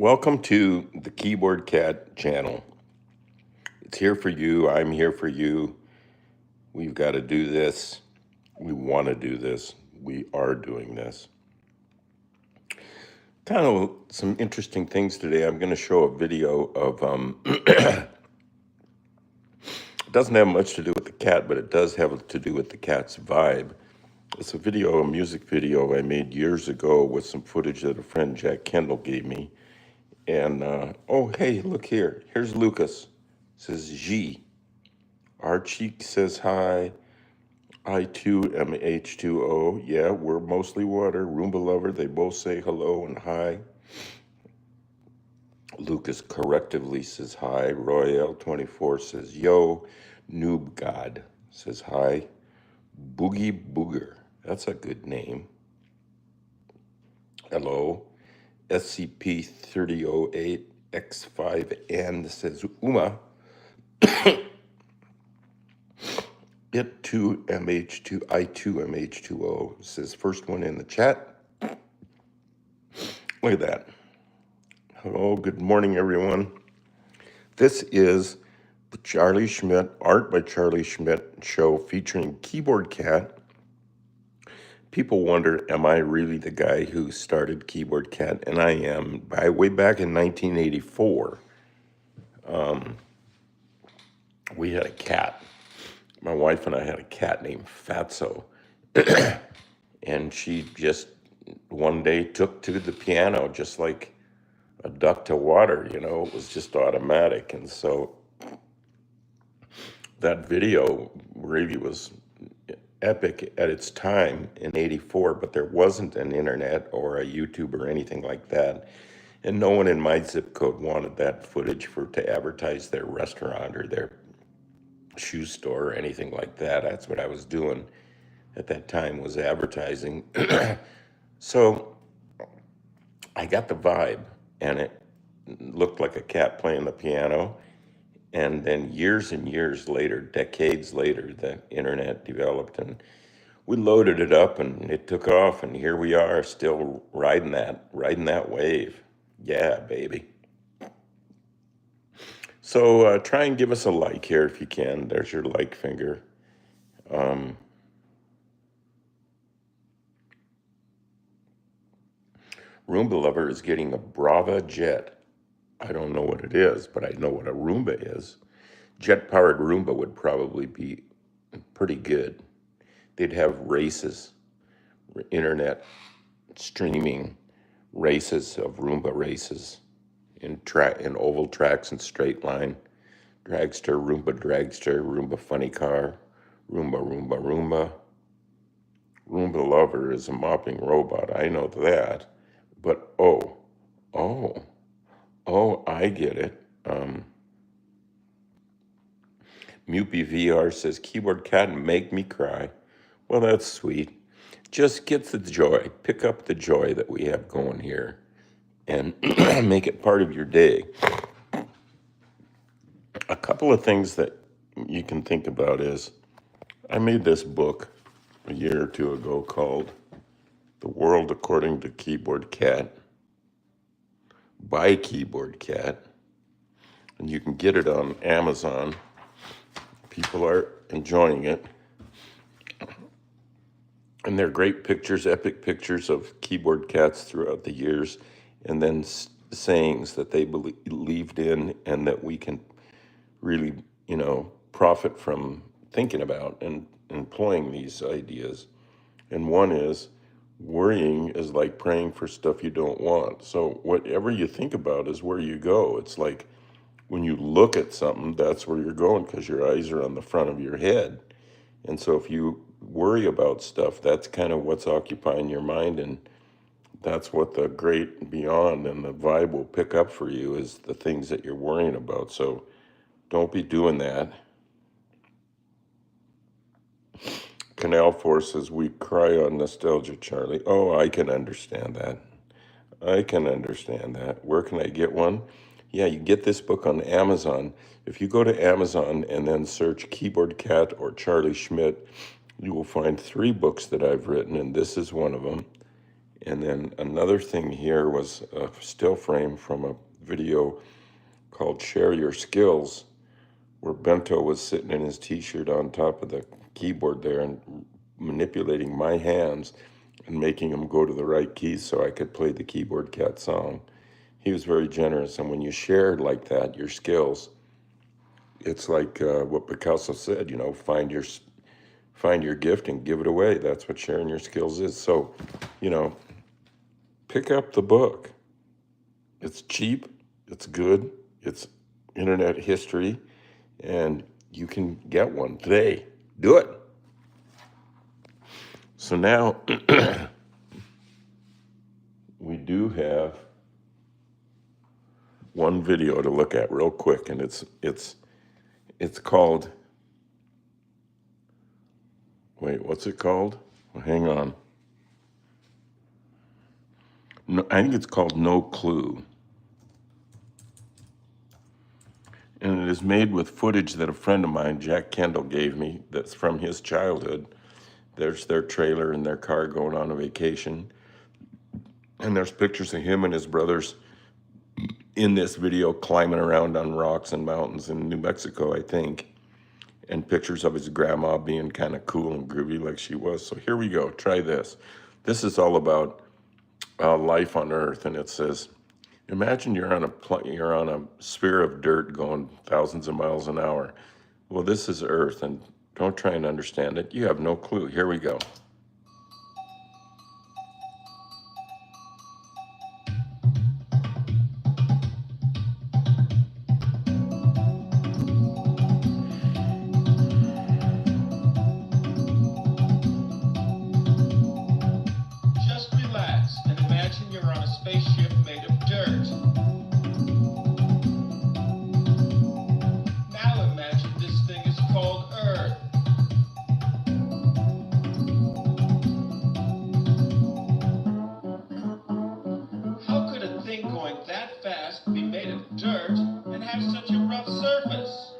Welcome to the Keyboard Cat channel. It's here for you. I'm here for you. We've got to do this. We want to do this. We are doing this. Kind of some interesting things today. I'm going to show a video of, it doesn't have much to do with the cat, but it does have to do with the cat's vibe. It's a music video I made years ago with some footage that a friend Jack Kendall gave me. And, oh, hey, look here. Here's Lucas. It says G. Archie says hi. I too am H2O. Yeah, we're mostly water. Roomba lover. They both say hello and hi. Lucas correctively says hi. Royale24 says yo. Noob God says hi. Boogie Booger. That's a good name. Hello. SCP-3008X5N says Uma. It too MH2, I too MH2O says first one in the chat. Look at that. Hello, good morning, everyone. This is the Charlie Schmidt, Art by Charlie Schmidt show featuring Keyboard Cat. People wonder, am I really the guy who started Keyboard Cat? And I am. Way back in 1984, we had a cat. My wife and I had a cat named Fatso. And she just one day took to the piano just like a duck to water, you know. It was just automatic. And so that video really was epic at its time in 84, but there wasn't an internet or a YouTube or anything like that. And no one in my zip code wanted that footage to advertise their restaurant or their shoe store or anything like that. That's what I was doing at that time, was advertising. So I got the vibe, and it looked like a cat playing the piano. And then years and years later, decades later, the internet developed, and we loaded it up, and it took off, and here we are, still riding that wave. Yeah, baby. So try and give us a like here if you can. There's your like finger. Roomba Lover is getting a Brava jet. I don't know what it is, but I know what a Roomba is. Jet-powered Roomba would probably be pretty good. They'd have races, internet streaming races of Roomba races in oval tracks and straight line. Dragster, Roomba funny car, Roomba. Roomba Lover is a mopping robot. I know that. But oh, I get it. Mupy VR says, Keyboard Cat, make me cry. Well, that's sweet. Just get the joy. Pick up the joy that we have going here and make it part of your day. A couple of things that you can think about is, I made this book a year or two ago called The World According to Keyboard Cat by Keyboard Cat. And you can get it on Amazon. People are enjoying it. And they're great pictures, epic pictures of keyboard cats throughout the years, and then sayings that they believed in and that we can really, profit from thinking about and employing these ideas. And one is, worrying is like praying for stuff you don't want. So whatever you think about is where you go. It's like when you look at something, that's where you're going because your eyes are on the front of your head. And so if you worry about stuff, that's kind of what's occupying your mind, and that's what the great beyond and the vibe will pick up for you, is the things that you're worrying about. So don't be doing that. Canal Force says, we cry on nostalgia, Charlie. Oh, I can understand that. Where can I get one? Yeah, you get this book on Amazon. If you go to Amazon and then search Keyboard Cat or Charlie Schmidt, you will find 3 books that I've written, and this is one of them. And then another thing here was a still frame from a video called Share Your Skills, where Bento was sitting in his t-shirt on top of the keyboard there and manipulating my hands and making them go to the right keys so I could play the Keyboard Cat song. He was very generous, and when you share like that, your skills, it's like what Picasso said, find your gift and give it away. That's what sharing your skills is. So, pick up the book. It's cheap, it's good, it's internet history, and you can get one today. Do it. So now we do have one video to look at real quick, and it's called, wait, what's it called? Well, hang on. No, I think it's called No Clue. And it is made with footage that a friend of mine, Jack Kendall, gave me that's from his childhood. There's their trailer and their car going on a vacation. And there's pictures of him and his brothers in this video climbing around on rocks and mountains in New Mexico, I think. And pictures of his grandma being kind of cool and groovy like she was. So here we go. Try this. This is all about life on Earth, and it says, imagine you're on a sphere of dirt going thousands of miles an hour. Well, this is Earth, and don't try and understand it. You have no clue. Here we go. Just relax and imagine you're on a spaceship made of dirt. Now imagine this thing is called Earth. How could a thing going that fast be made of dirt and have such a rough surface?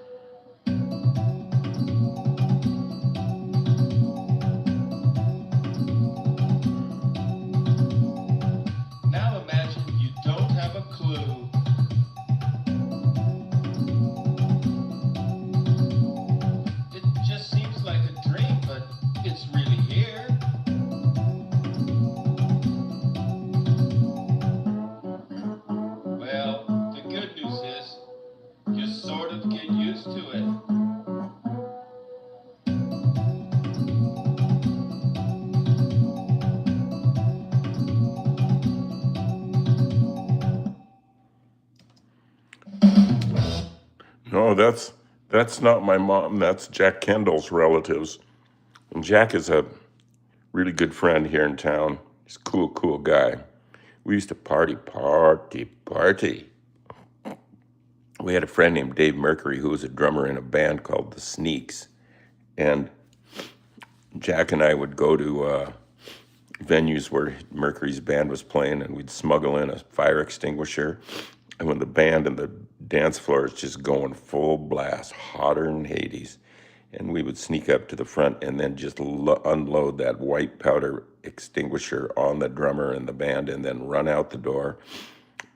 Now imagine you don't have a clue. It just seems like a dream, but it's really here. Well, the good news is you sort of get used to it. No, that's not my mom. That's Jack Kendall's relatives. And Jack is a really good friend here in town. He's a cool guy. We used to party. We had a friend named Dave Mercury who was a drummer in a band called The Sneaks. And Jack and I would go to venues where Mercury's band was playing, and we'd smuggle in a fire extinguisher. And when the band and the dance floor is just going full blast, hotter than Hades, and we would sneak up to the front and then just unload that white powder extinguisher on the drummer and the band, and then run out the door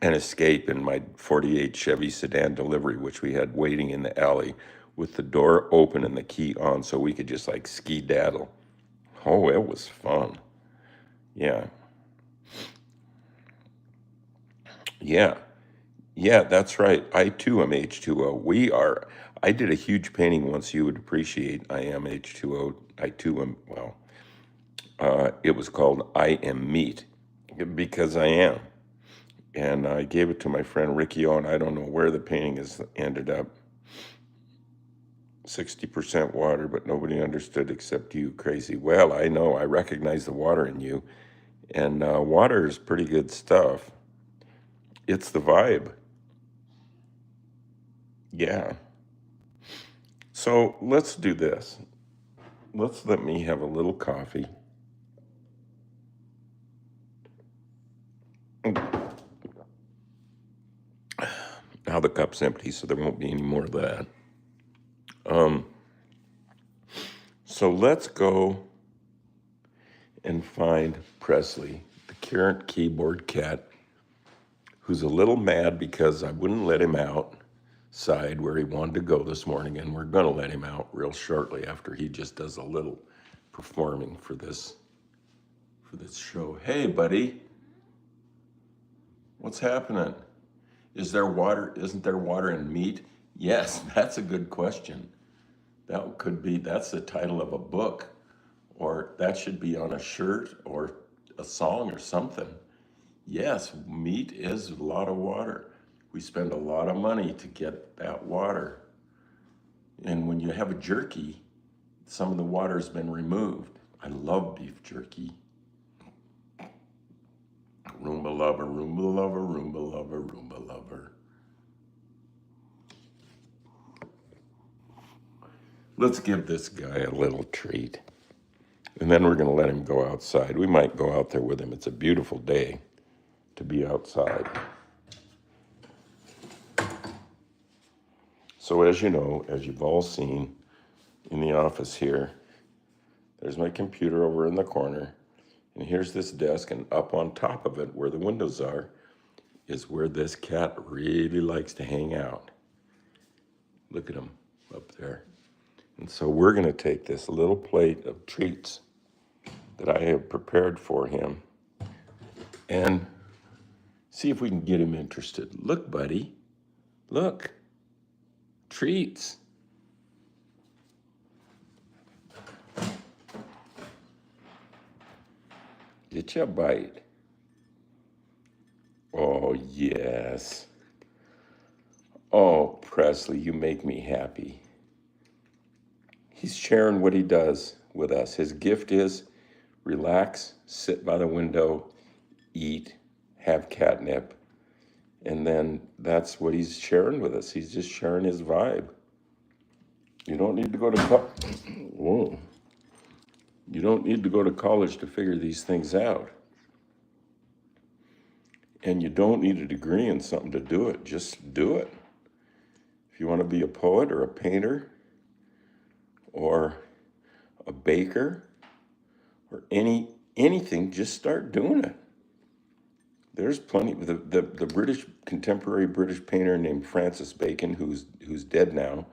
and escape in my 48 Chevy sedan delivery, which we had waiting in the alley with the door open and the key on so we could just like ski-daddle. Oh, it was fun. Yeah. Yeah, that's right. I too am H2O. I did a huge painting once you would appreciate. I am H2O. I too am, well, it was called I Am Meat, because I am. And I gave it to my friend Ricky O, and I don't know where the painting has ended up. 60% water, but nobody understood except you, crazy. Well, I know, I recognize the water in you. And water is pretty good stuff. It's the vibe. Yeah. So let's do this. Let me have a little coffee. Now the cup's empty, so there won't be any more of that. So let's go and find Presley the current keyboard cat who's a little mad because I wouldn't let him outside where he wanted to go this morning, and we're going to let him out real shortly after he just does a little performing for this show. Hey, buddy, what's happening? Is there water? Isn't there water in meat? Yes, that's a good question. That's the title of a book, or that should be on a shirt or a song or something. Yes, meat is a lot of water. We spend a lot of money to get that water. And when you have a jerky, some of the water has been removed. I love beef jerky. Roomba lover, Roomba lover, Roomba lover, Roomba lover. Let's give this guy a little treat. And then we're going to let him go outside. We might go out there with him. It's a beautiful day to be outside. So as you know, as you've all seen in the office here, there's my computer over in the corner. And here's this desk, and up on top of it, where the windows are, is where this cat really likes to hang out. Look at him up there. And so we're going to take this little plate of treats that I have prepared for him and see if we can get him interested. Look, buddy. Look. Treats. Get you a bite. Oh, yes. Oh, Presley, you make me happy. He's sharing what he does with us. His gift is relax, sit by the window, eat, have catnip, and then that's what he's sharing with us. He's just sharing his vibe. You don't need to go to Whoa. You don't need to go to college to figure these things out. And you don't need a degree in something to do it. Just do it. If you want to be a poet or a painter or a baker or anything, just start doing it. There's plenty. The British contemporary British painter named Francis Bacon, who's dead now,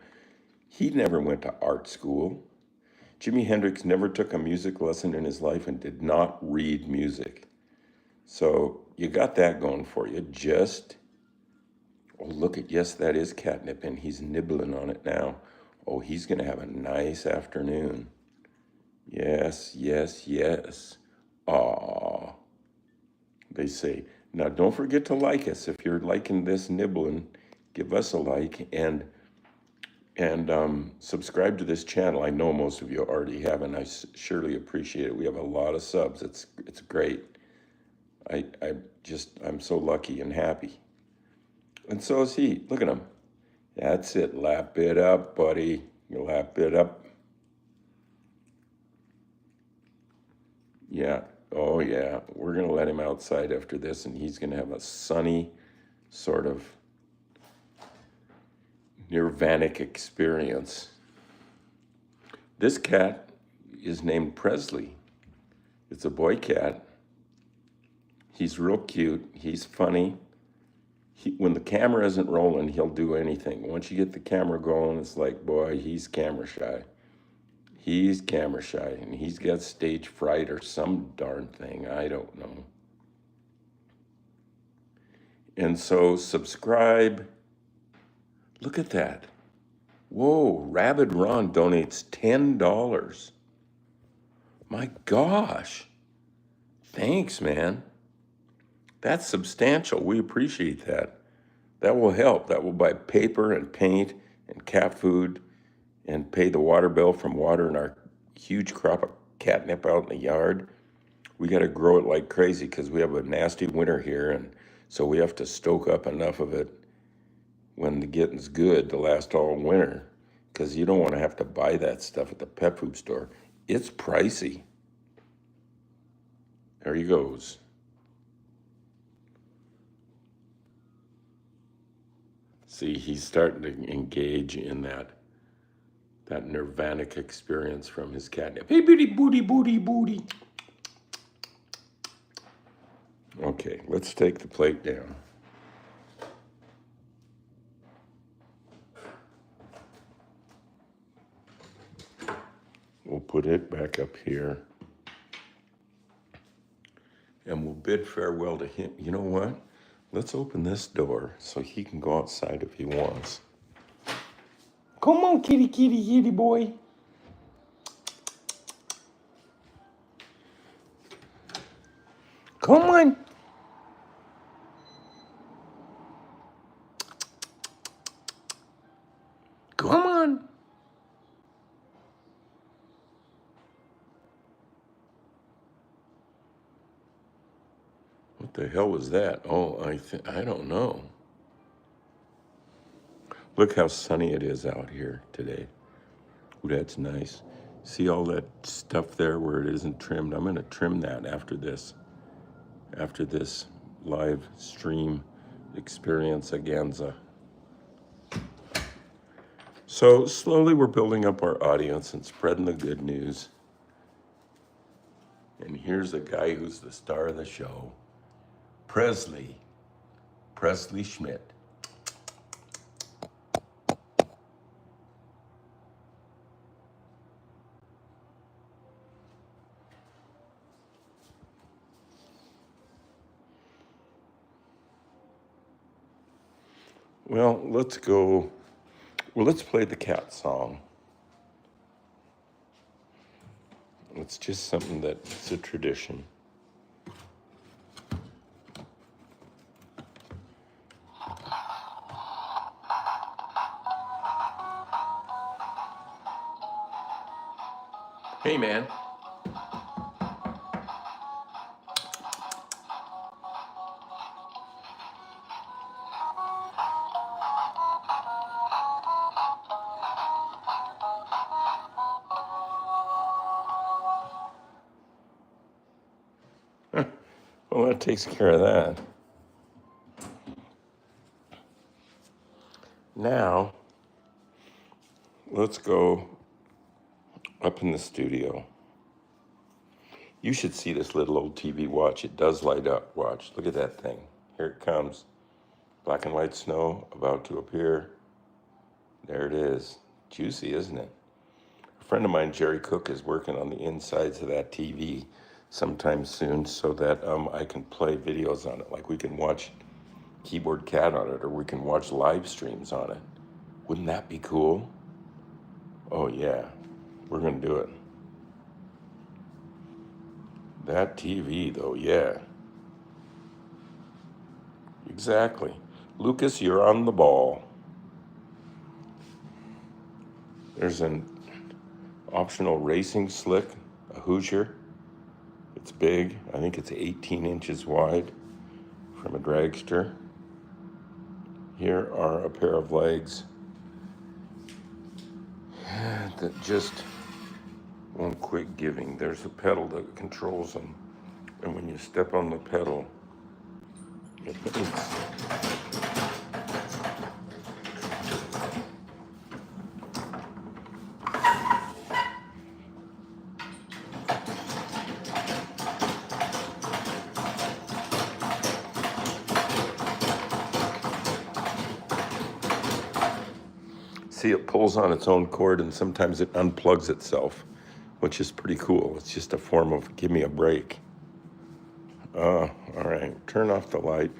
he never went to art school. Jimi Hendrix never took a music lesson in his life and did not read music. So you got that going for you. Yes, that is catnip, and he's nibbling on it now. Oh, he's going to have a nice afternoon. Yes, yes, yes. Aw. They say, now don't forget to like us. If you're liking this nibbling, give us a like and subscribe to this channel. I know most of you already have, and I surely appreciate it. We have a lot of subs. It's great. I'm so lucky and happy. And so is he. Look at him. That's it. Lap it up, buddy. You lap it up. Yeah. Oh, yeah. We're going to let him outside after this, and he's going to have a sunny sort of nirvanic experience. This cat is named Presley. It's a boy cat. He's real cute. He's funny. When the camera isn't rolling, he'll do anything. Once you get the camera going, it's like, boy, he's camera shy. He's camera shy, and he's got stage fright or some darn thing. I don't know. And so subscribe. Look at that. Whoa, Rabid Ron donates $10. My gosh. Thanks, man. That's substantial. We appreciate that. That will help. That will buy paper and paint and cat food and pay the water bill from watering our huge crop of catnip out in the yard. We got to grow it like crazy because we have a nasty winter here, and so we have to stoke up enough of it when the getting's good to last all winter, because you don't want to have to buy that stuff at the pet food store. It's pricey. There he goes. See, he's starting to engage in that nirvanic experience from his catnip. Hey, booty, booty, booty, booty. Okay, let's take the plate down. We'll put it back up here. And we'll bid farewell to him. You know what? Let's open this door so he can go outside if he wants. Come on, kitty, kitty, kitty boy. Come on. Come on. What the hell was that? Oh, I don't know. Look how sunny it is out here today. Ooh, that's nice. See all that stuff there where it isn't trimmed? I'm going to trim that after this live stream experience-aganza. So slowly we're building up our audience and spreading the good news. And here's a guy who's the star of the show, Presley Schmidt. Well, let's play the cat song. It's just something that's a tradition. Hey, man. Well, that takes care of that. Now, let's go up in the studio. You should see this little old TV. Watch, it does light up. Watch, look at that thing. Here it comes. Black and white snow about to appear. There it is. Juicy, isn't it? A friend of mine, Jerry Cook, is working on the insides of that TV sometime soon so that I can play videos on it. Like we can watch Keyboard Cat on it, or we can watch live streams on it. Wouldn't that be cool? Oh yeah, we're gonna do it. That TV though, yeah. Exactly. Lucas, you're on the ball. There's an optional racing slick, a Hoosier. It's big. I think it's 18 inches wide from a dragster. Here are a pair of legs that just won't quit giving. There's a pedal that controls them. And when you step on the pedal, it moves. See, it pulls on its own cord and sometimes it unplugs itself, which is pretty cool. It's just a form of give me a break. All right, turn off the light.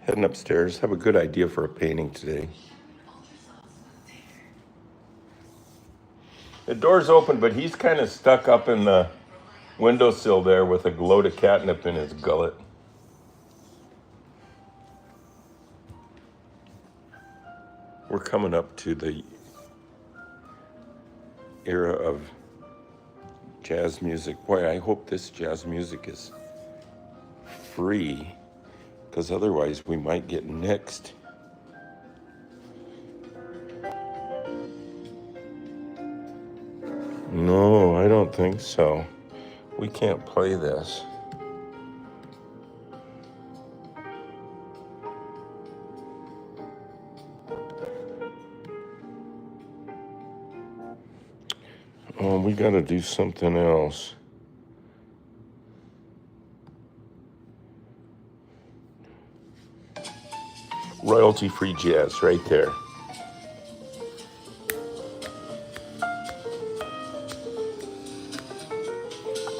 Heading upstairs. Have a good idea for a painting today. The door's open, but he's kind of stuck up in the windowsill there with a load of catnip in his gullet. We're coming up to the era of jazz music. Boy, I hope this jazz music is free, because otherwise we might get nixed. No, I don't think so. We can't play this. Oh, we gotta do something else. royalty-free jazz right there.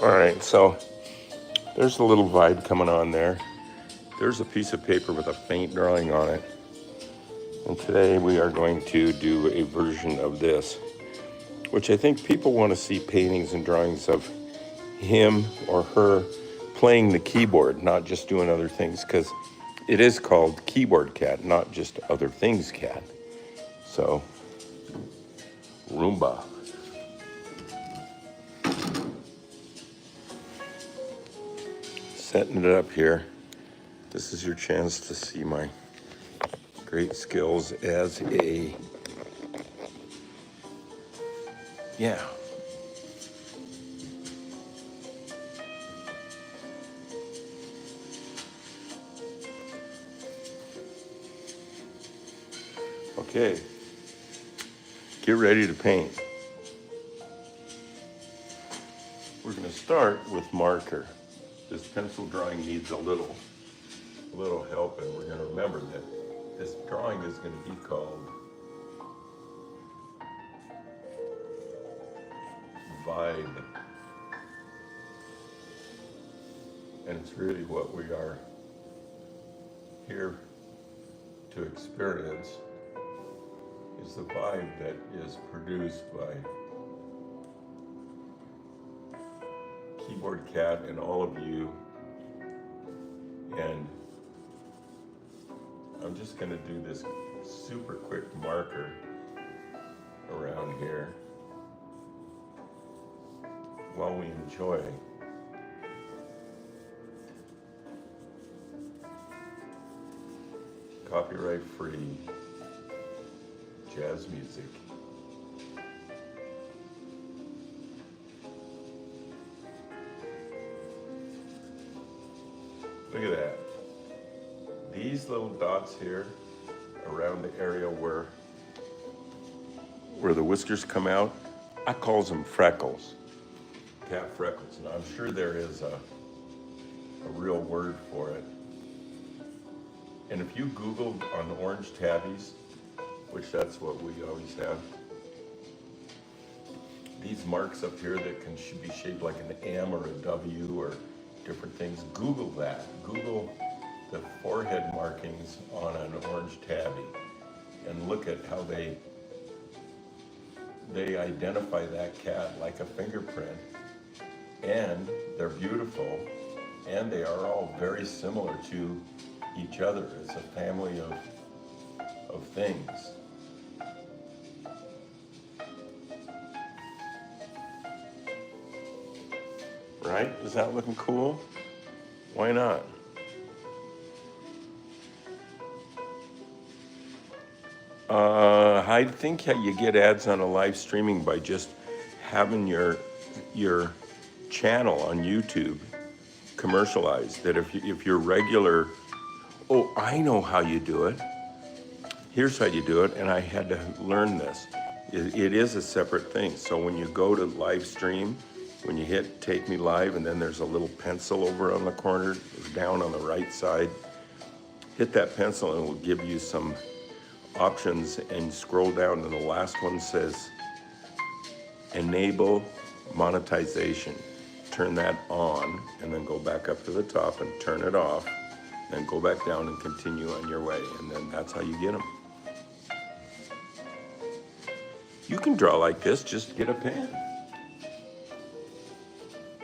All right, so there's a little vibe coming on there. There's a piece of paper with a faint drawing on it. And today we are going to do a version of this, which I think people want to see paintings and drawings of him or her playing the keyboard, not just doing other things, because it is called Keyboard Cat, not just Other Things Cat. So, Roomba. Setting it up here. This is your chance to see my great skills as a, yeah. Okay, get ready to paint. We're going to start with marker. This pencil drawing needs a little help, and we're going to remember that this drawing is going to be called Vibe. And it's really what we are here to experience, is the vibe that is produced by Keyboard Cat and all of you. And I'm just going to do this super quick marker around here while we enjoy copyright-free jazz music. Look at that. These little dots here around the area where the whiskers come out, I calls them freckles, cat freckles. Now I'm sure there is a real word for it. And if you Googled on orange tabbies, which that's what we always have, these marks up here that should be shaped like an M or a W or different things, Google that. Google the forehead markings on an orange tabby and look at how they identify that cat like a fingerprint. And they're beautiful, and they are all very similar to each other as a family of things. Right? Is that looking cool? Why not? I think you get ads on a live streaming by just having your channel on YouTube commercialized. That if you're regular, oh, I know how you do it. Here's how you do it, and I had to learn this. It is a separate thing. So when you go to live stream, when you hit Take Me Live, and then there's a little pencil over on the corner, down on the right side, hit that pencil and it will give you some options, and scroll down, and the last one says Enable Monetization. Turn that on, and then go back up to the top and turn it off, then go back down and continue on your way, and then that's how you get them. You can draw like this, just get a pen.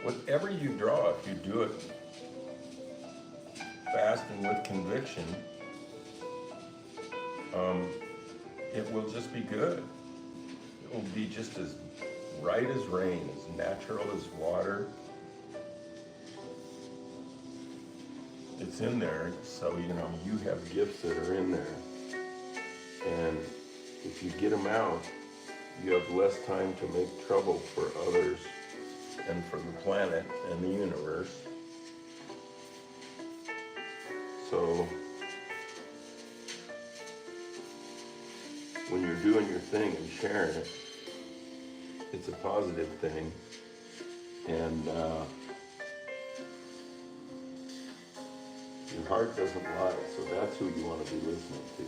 Whatever you draw, if you do it fast and with conviction, it will just be good. It will be just as right as rain, as natural as water. It's in there, so you have gifts that are in there. And if you get them out, you have less time to make trouble for others and for the planet and the universe. So when you're doing your thing and sharing it, it's a positive thing. And you're heart doesn't lie, so that's who you want to be listening to,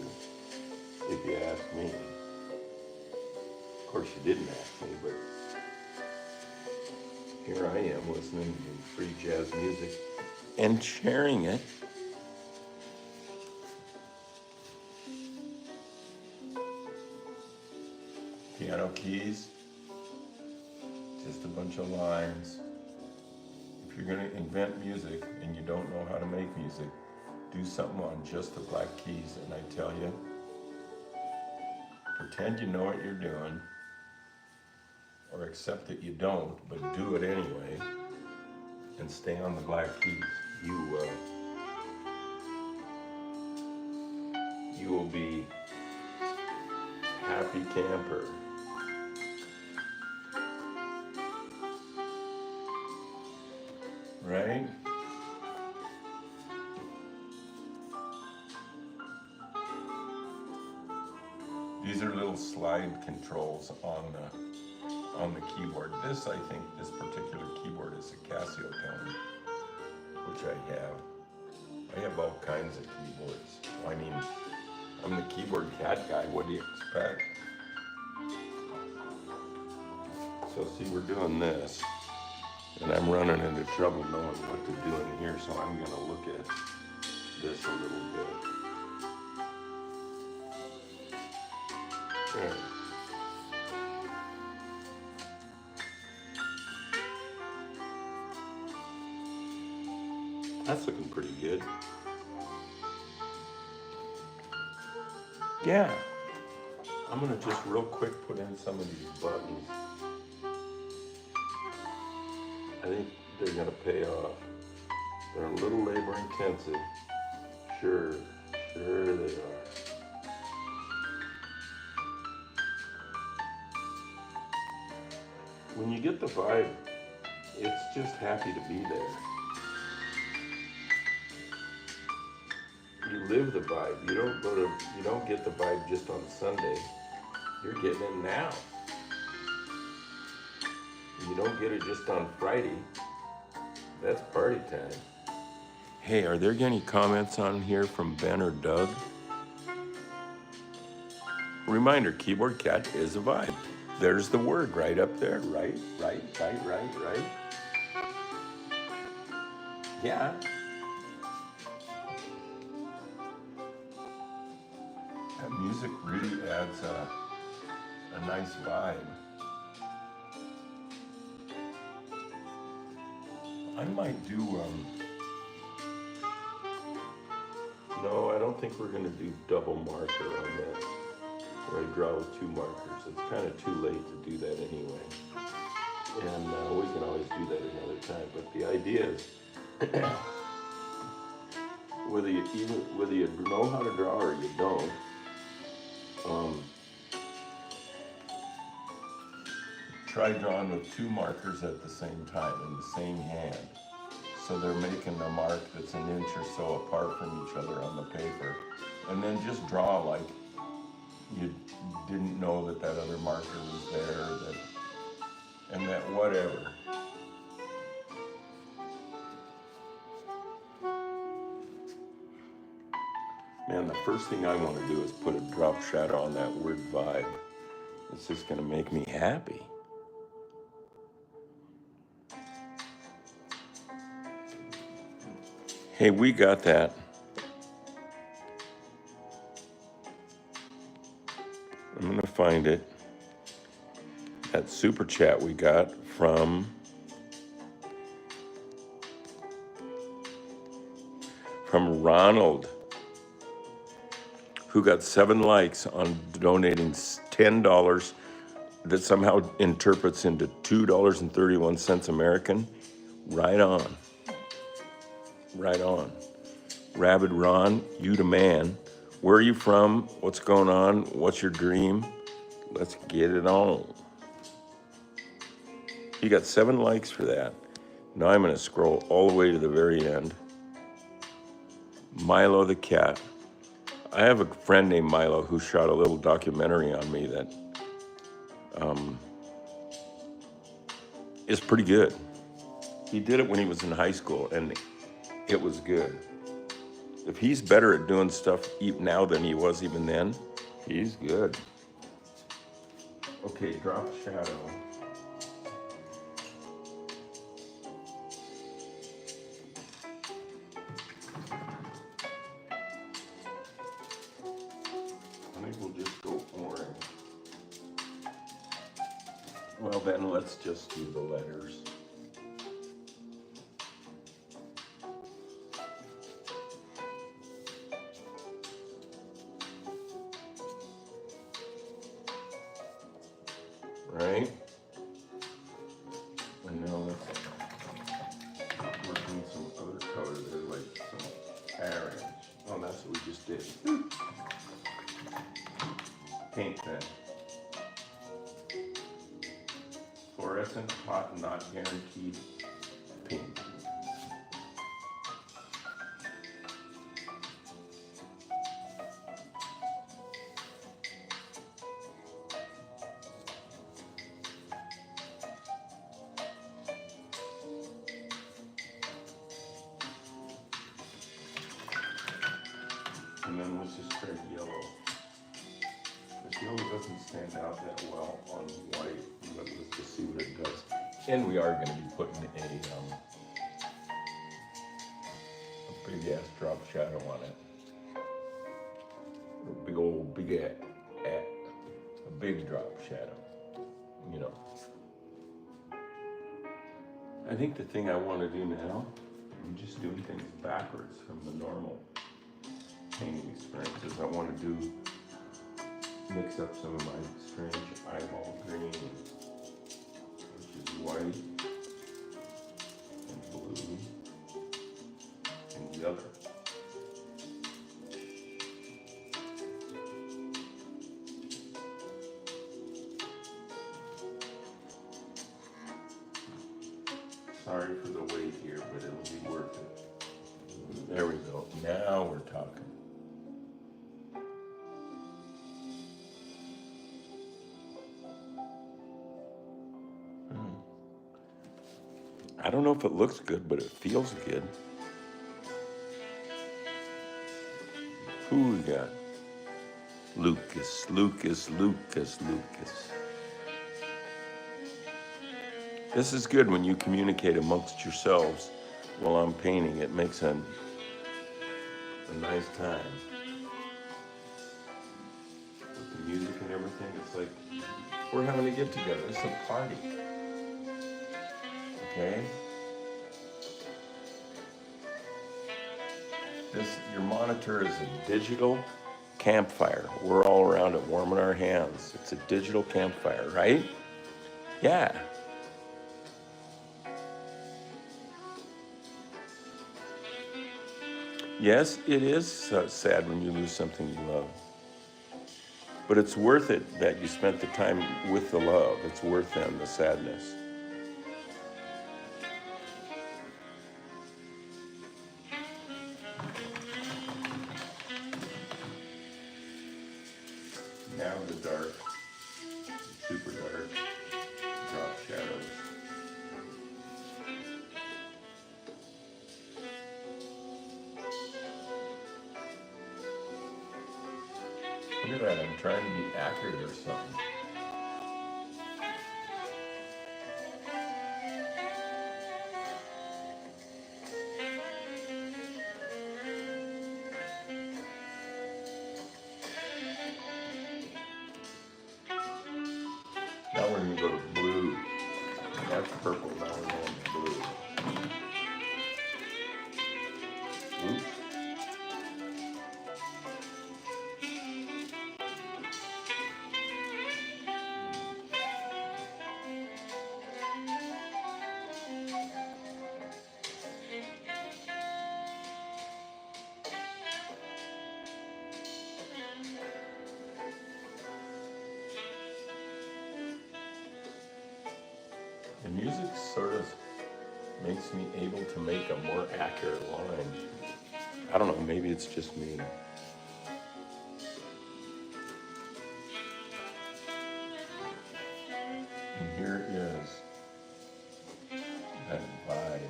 if you ask me. Of course, you didn't ask me, but here I am listening to free jazz music and sharing it. Piano keys, just a bunch of lines. If you're going to invent music and you don't know how to make music, do something on just the black keys. And I tell you, pretend you know what you're doing, or accept that you don't, but do it anyway, and stay on the black keys. You will be happy camper. Right? These are little slide controls on the keyboard. This, I think, this particular keyboard is a Casio tone, which I have. I have all kinds of keyboards. I mean, I'm the keyboard cat guy. What do you expect? So see, we're doing this, and I'm running into trouble knowing what to do in here, so I'm gonna look at this a little bit. There. That's looking pretty good. Yeah. I'm gonna just real quick put in some of these buttons. I think they're gonna pay off. They're a little labor intensive. Sure they are. When you get the vibe, it's just happy to be there. You live the vibe. You don't get the vibe just on Sunday. You're getting it now. You don't get it just on Friday. That's party time. Hey, are there any comments on here from Ben or Doug? Reminder, Keyboard Cat is a vibe. There's the word right up there. Right. Yeah. That music really adds a nice vibe. I might do, no, I don't think we're gonna do double marker on that, where I draw with two markers. It's kind of too late to do that anyway. And we can always do that another time, but the idea is, whether you know how to draw or you don't, try drawing with two markers at the same time in the same hand. So they're making a mark that's an inch or so apart from each other on the paper. And then just draw like you didn't know that other marker was there, and that whatever. Man, the first thing I want to do is put a drop shadow on that word vibe. It's just gonna make me happy. Hey, we got that. I'm gonna find it. That super chat we got from Ronald, who got 7 likes on donating $10 that somehow interprets into $2.31 American. Right on. Right on. Rabid Ron, you the man. Where are you from? What's going on? What's your dream? Let's get it on. You got 7 likes for that. Now I'm going to scroll all the way to the very end. Milo the cat. I have a friend named Milo who shot a little documentary on me that is pretty good. He did it when he was in high school, and it was good. If he's better at doing stuff now than he was even then, he's good. Okay, drop shadow. I think we'll just go orange. Well, then let's just do the letters. Right? And now let's work on some other color there, like some orange. Oh, that's what we just did. Paint pen. Fluorescent, hot, not guaranteed pink. And then let's just try yellow. This yellow doesn't stand out that well on white, but let's just see what it does. And we are going to be putting a big ass drop shadow on it. A big old a big drop shadow, you know. I think the thing I want to do now, I'm just doing things backwards from the normal painting experiences. I want to mix up some of my strange eyeball green, which is white and blue and the other. Sorry for the wait here, but it'll be worth it. There we go. Now we're talking. I don't know if it looks good, but it feels good. Who we got? Lucas. This is good when you communicate amongst yourselves while I'm painting. It makes a nice time. With the music and everything, it's like we're having a get together. It's a party. Okay? Your monitor is a digital campfire. We're all around it warming our hands. It's a digital campfire, right? Yeah. Yes, it is sad when you lose something you love. But it's worth it that you spent the time with the love. It's worth them, the sadness. Now the dark, super dark, drop shadows. Look at that, I'm trying to be accurate or something. Now we're going to go to blue. That's purple, now we're going to blue. Oops. The music sort of makes me able to make a more accurate line. I don't know, maybe it's just me. And here is that vibe.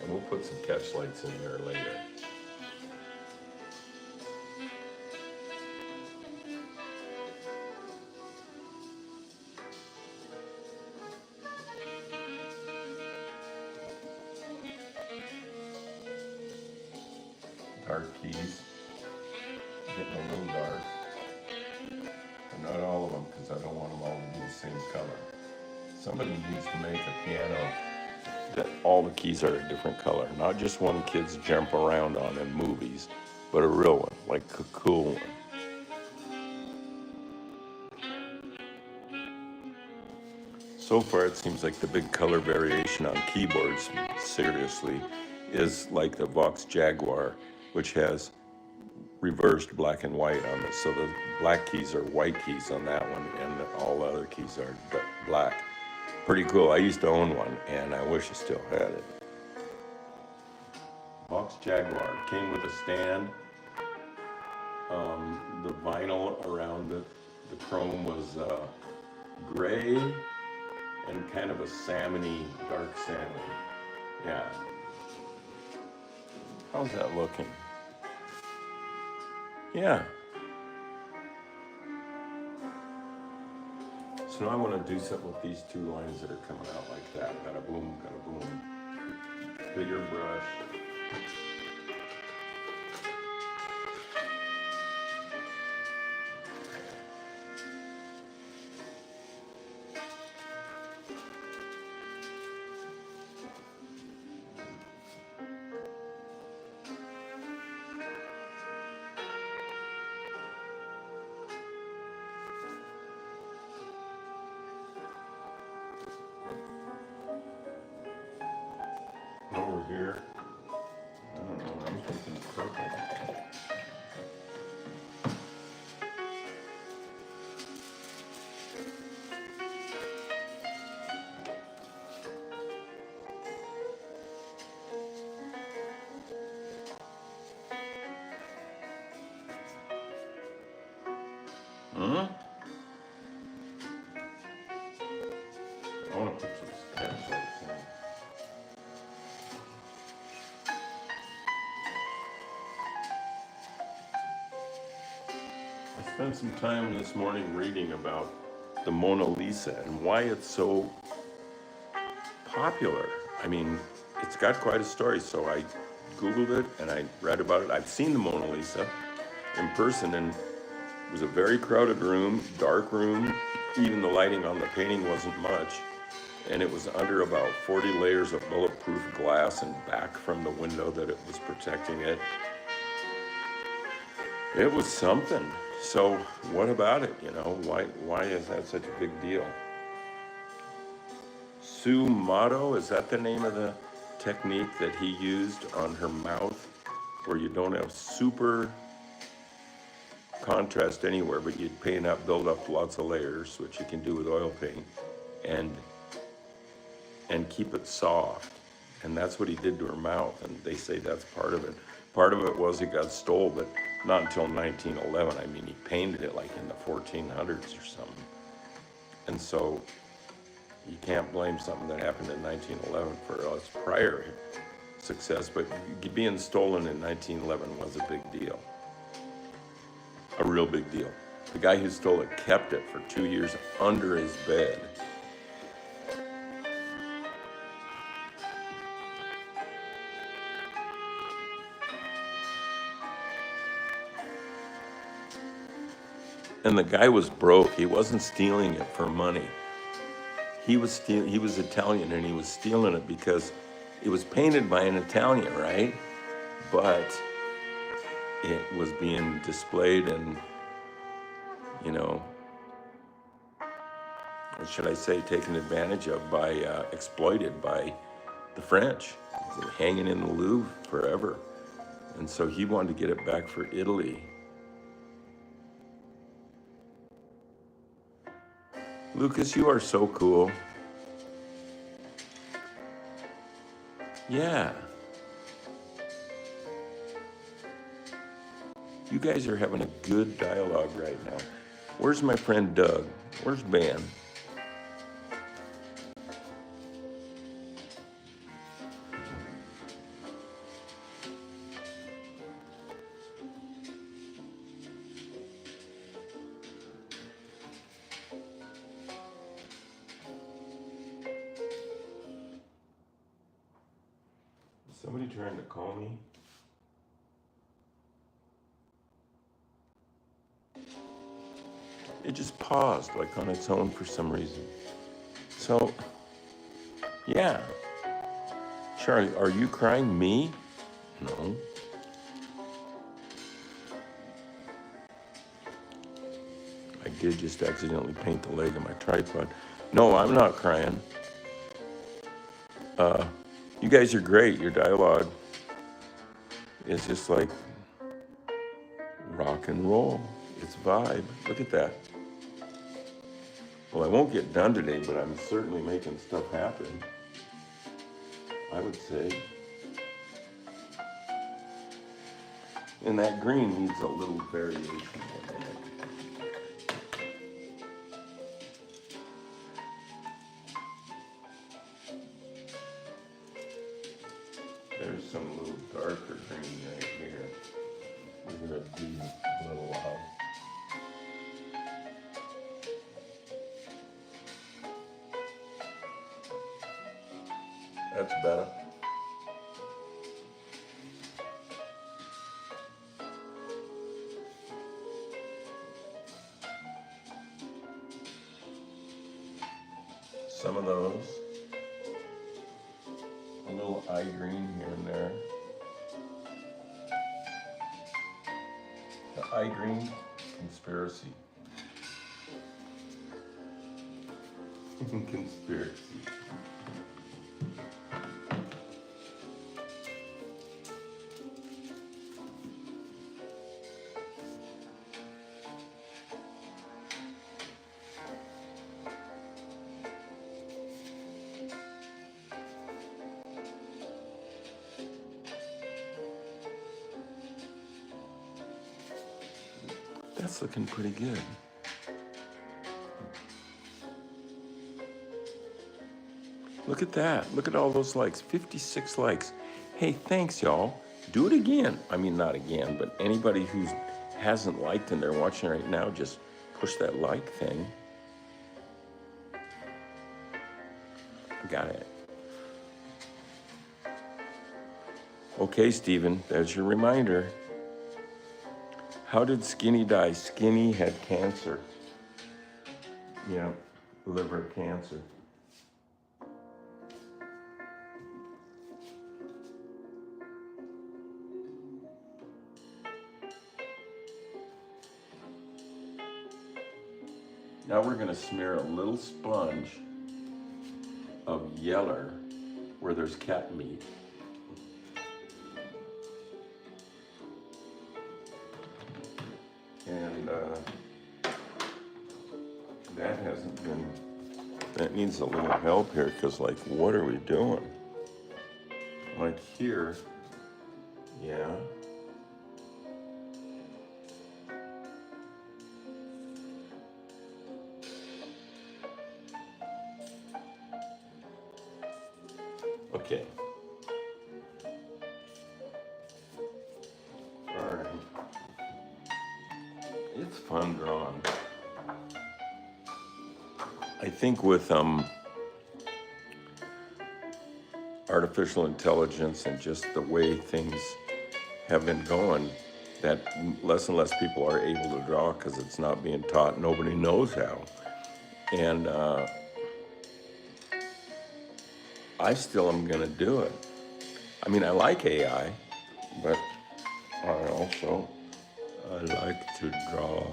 And we'll put some flashlights in there later. Dark keys, getting a little dark. But not all of them, because I don't want them all to be the same color. Somebody needs to make a piano that all the keys are a different color, not just one kids jump around on in movies, but a real one, like a cool one. So far, it seems like the big color variation on keyboards, seriously, is like the Vox Jaguar, which has reversed black and white on it. So the black keys are white keys on that one, and all the other keys are black. Pretty cool. I used to own one, and I wish I still had it. Vox Jaguar came with a stand. The vinyl around the chrome was gray and kind of a salmony, dark salmon. Yeah. How's that looking? Yeah. So now I want to do something with these two lines that are coming out like that. Got a boom, got a boom. Bigger brush. Over here, I don't know, I'm thinking purple. Huh? I want to put some steps like that. I spent some time this morning reading about the Mona Lisa and why it's so popular. I mean, it's got quite a story, so I Googled it and I read about it. I've seen the Mona Lisa in person, and it was a very crowded room, dark room. Even the lighting on the painting wasn't much, and it was under about 40 layers of bulletproof glass and back from the window that it was protecting it. It was something. So what about it, you know? Why is that such a big deal? Sumato, is that the name of the technique that he used on her mouth, where you don't have super contrast anywhere, but you'd paint up, build up lots of layers, which you can do with oil paint, and keep it soft. And that's what he did to her mouth, and they say that's part of it. Part of it was it got stole, but not until 1911. I mean, he painted it like in the 1400s or something. And so you can't blame something that happened in 1911 for its prior success, but being stolen in 1911 was a big deal. A real big deal. The guy who stole it kept it for 2 years under his bed. And the guy was broke. He wasn't stealing it for money. He was Italian, and he was stealing it because it was painted by an Italian, right? But it was being displayed and, you know, or should I say taken advantage of by, exploited by the French. They were hanging in the Louvre forever. And so he wanted to get it back for Italy. Lucas, you are so cool. Yeah. You guys are having a good dialogue right now. Where's my friend Doug? Where's Ben? Somebody trying to call me? It just paused like on its own for some reason. So, yeah. Charlie, are you crying? Me? No. I did just accidentally paint the leg of my tripod. No, I'm not crying. You guys are great. Your dialogue is just like rock and roll. It's vibe. Look at that. Well, I won't get done today, but I'm certainly making stuff happen, I would say. And that green needs a little variation. There's some little darker green right here. We're gonna do a little That's better. Some of those. A little eye green here and there. The eye green conspiracy. Conspiracy. That's looking pretty good. Look at that. Look at all those likes. 56 likes. Hey, thanks, y'all. Do it again. I mean, not again, but anybody who hasn't liked and they're watching right now, just push that like thing. Got it. Okay, Steven, there's your reminder. How did Skinny die? Skinny had cancer. Yeah, liver cancer. Now we're gonna smear a little sponge of yeller where there's cat meat. And that needs a little help here, because like, what are we doing? Like here, yeah. Okay. All right. It's fun drawing. I think with artificial intelligence and just the way things have been going, that less and less people are able to draw because it's not being taught. Nobody knows how. And I still am gonna do it. I mean, I like AI, but I like to draw.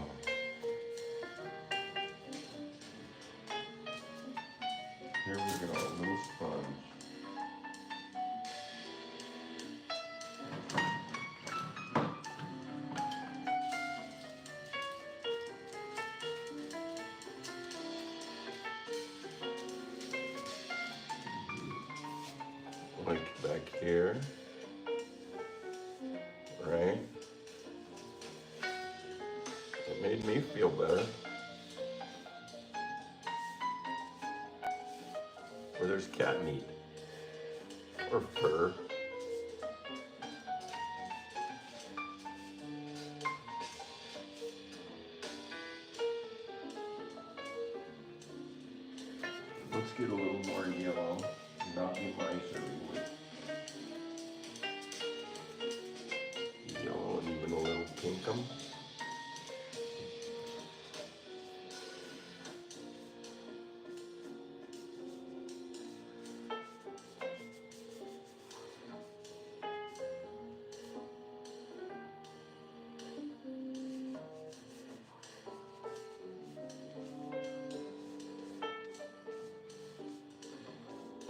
Here we go, a little sponge. Like back here, right? It made me feel better. Where there's cat meat or fur. Let's get a little more yellow, not be nice everywhere. them.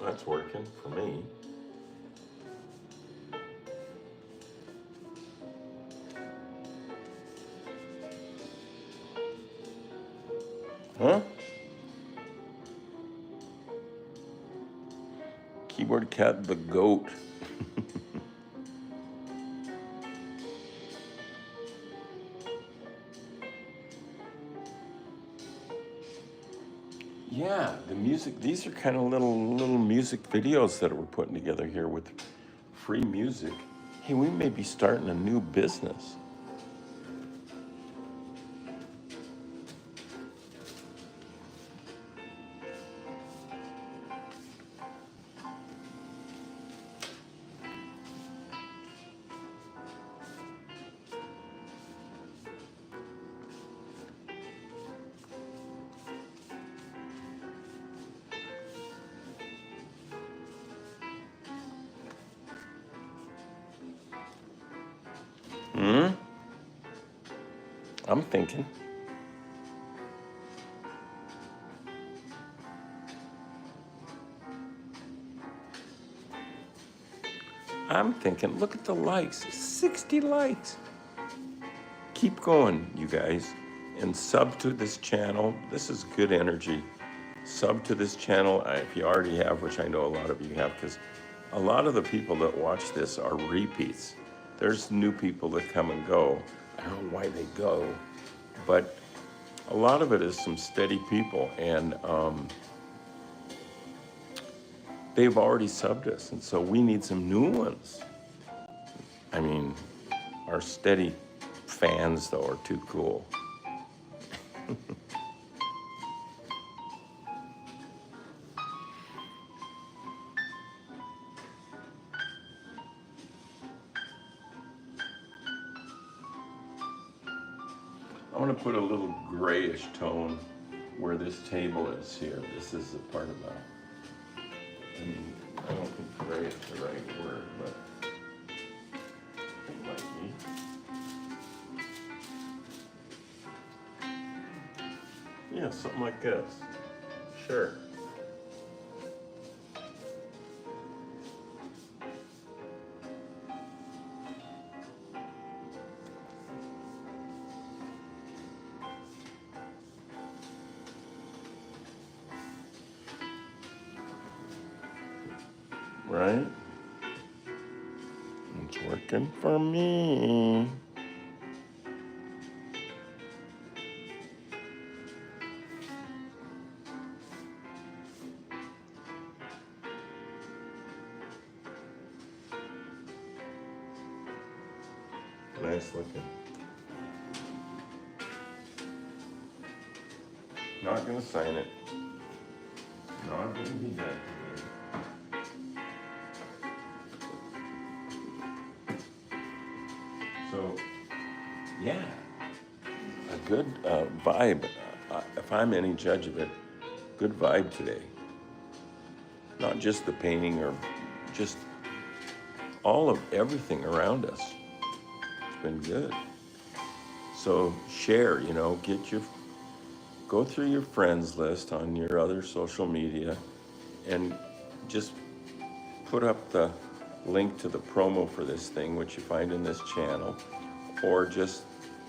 That's working for me. Huh? Keyboard Cat the goat. Yeah, the music, these are kind of little music videos that we're putting together here with free music. Hey, we may be starting a new business. Hmm? I'm thinking. Look at the likes, 60 likes. Keep going, you guys, and sub to this channel. This is good energy. Sub to this channel if you already have, which I know a lot of you have, because a lot of the people that watch this are repeats. There's new people that come and go. I don't know why they go, but a lot of it is some steady people, and they've already subbed us, and so we need some new ones. I mean, our steady fans, though, are too cool. I want to put a little grayish tone where this table is here. This is a part of that. I mean, I don't think gray is the right word, but it might be. Yeah, something like this. Sure. Right? It's working for me. Nice looking. Not gonna sign it. Not gonna be that. So, yeah, a good vibe. If I'm any judge of it, good vibe today. Not just the painting or just all of everything around us. It's been good. So share, go through your friends list on your other social media and just put up the link to the promo for this thing, which you find in this channel, or just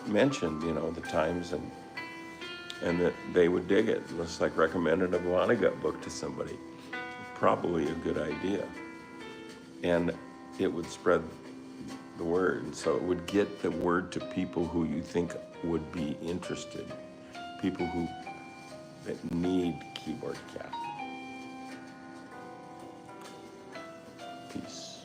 mention, the times and that they would dig it. Just like recommending a Vonnegut book to somebody. Probably a good idea. And it would spread the word. And so it would get the word to people who you think would be interested. People that need Keyboard Cat. Peace.